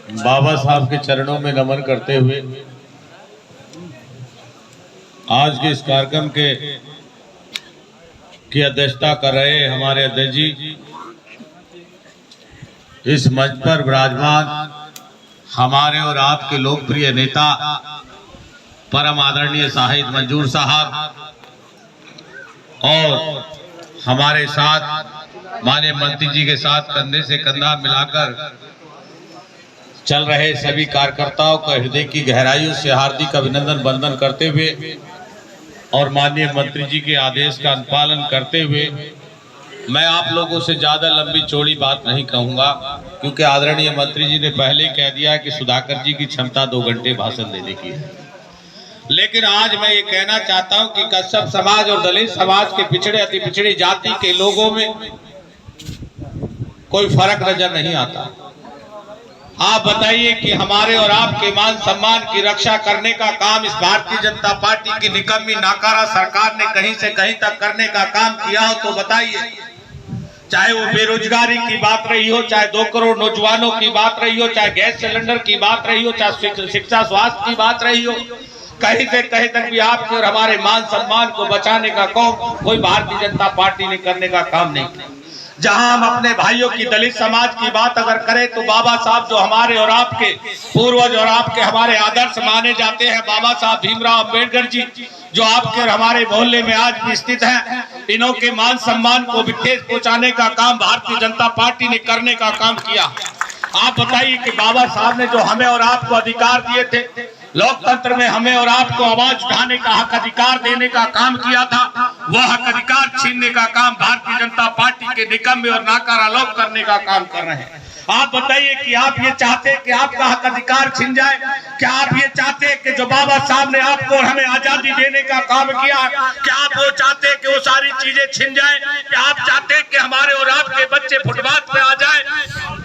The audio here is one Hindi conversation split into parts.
बाबा साहब के चरणों में नमन करते हुए आज के इस कार्यक्रम की अध्यक्षता कर रहे हमारे अध्यक्ष जी, इस मंच पर विराजमान हमारे और आपके लोकप्रिय नेता परम आदरणीय शाहिद मंजूर साहब और हमारे साथ माननीय मंत्री जी के साथ कंधे से कंधा मिलाकर चल रहे सभी कार्यकर्ताओं का हृदय की गहराइयों से हार्दिक अभिनंदन वंदन करते हुए और माननीय मंत्री जी के आदेश का अनुपालन करते हुए मैं आप लोगों से ज्यादा लंबी चौड़ी बात नहीं कहूंगा, क्योंकि आदरणीय मंत्री जी ने पहले ही कह दिया कि सुधाकर जी की क्षमता 2 घंटे भाषण देने की है। लेकिन आज मैं ये कहना चाहता हूं कि कश्यप समाज और दलित समाज के पिछड़े अति पिछड़ी जाति के लोगों में कोई फर्क नजर नहीं आता। आप बताइए कि हमारे और आपके मान सम्मान की रक्षा करने का काम इस भारतीय जनता पार्टी की निकम्मी नाकारा सरकार ने कहीं से कहीं तक करने का काम किया हो तो बताइए। चाहे वो बेरोजगारी की बात रही हो, चाहे 2 करोड़ नौजवानों की बात रही हो, चाहे गैस सिलेंडर की बात रही हो, चाहे शिक्षा स्वास्थ्य की बात रही हो, कहीं से कहीं तक भी आपके और हमारे मान सम्मान को बचाने का कोई भारतीय जनता पार्टी ने करने का काम नहीं किया। जहां हम अपने भाइयों की दलित समाज की बात अगर करें तो बाबा साहब जो हमारे और आपके पूर्वज और आपके हमारे आदर्श माने जाते हैं, बाबा साहब भीमराव अम्बेडकर जी जो आपके और हमारे मोहल्ले में आज भी स्थित हैं, इन्हों के मान सम्मान को भी ठेस पहुंचाने का काम भारतीय जनता पार्टी ने करने का काम किया। आप बताइए कि बाबा साहब ने जो हमें और आपको अधिकार दिए थे, लोकतंत्र में हमें और आपको आवाज उठाने का हक अधिकार देने का काम किया था, वह हक अधिकार छीनने का काम भारतीय जनता पार्टी के निकम्मे और नाकारा लोग करने का काम कर रहे हैं। आप बताइए कि आप ये चाहते हैं कि आपका हक अधिकार छिन जाए? क्या आप ये चाहते हैं कि जो बाबा साहब ने आपको और हमें आजादी देने का काम किया, क्या आप वो चाहते हैं कि वो सारी चीजें छिन जाए? क्या आप चाहते हैं कि हमारे और आपके बच्चे फुटपाथ पे आ जाए,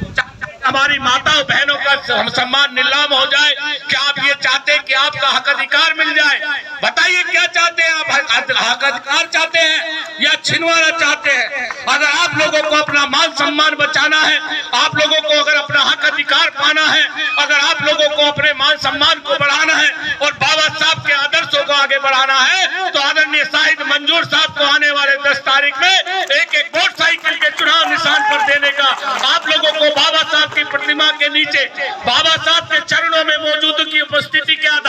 हमारी माताओं बहनों का सम्मान नीलाम हो जाए? क्या आप ये चाहते हैं कि आपका हक अधिकार मिल जाए? बताइए क्या चाहते हैं आप? हक अधिकार चाहते हैं या छिनवाना चाहते हैं? अगर आप लोगों को अपना मान सम्मान बचाना है, आप लोगों को अगर अपना हक अधिकार पाना है, अगर आप लोगों को अपने मान सम्मान को बढ़ाना है और बाबा साहब के आदर्शों को आगे बढ़ाना है, तो आदरणीय शाहिद मंजूर साहब को आने वाले 10 तारीख में एक मोटरसाइकिल के चुनाव निशान पर देने का आप लोगों को बाबा साहब की प्रतिमा के नीचे बाबा साहब के चरणों में मौजूदगी उपस्थिति के आधार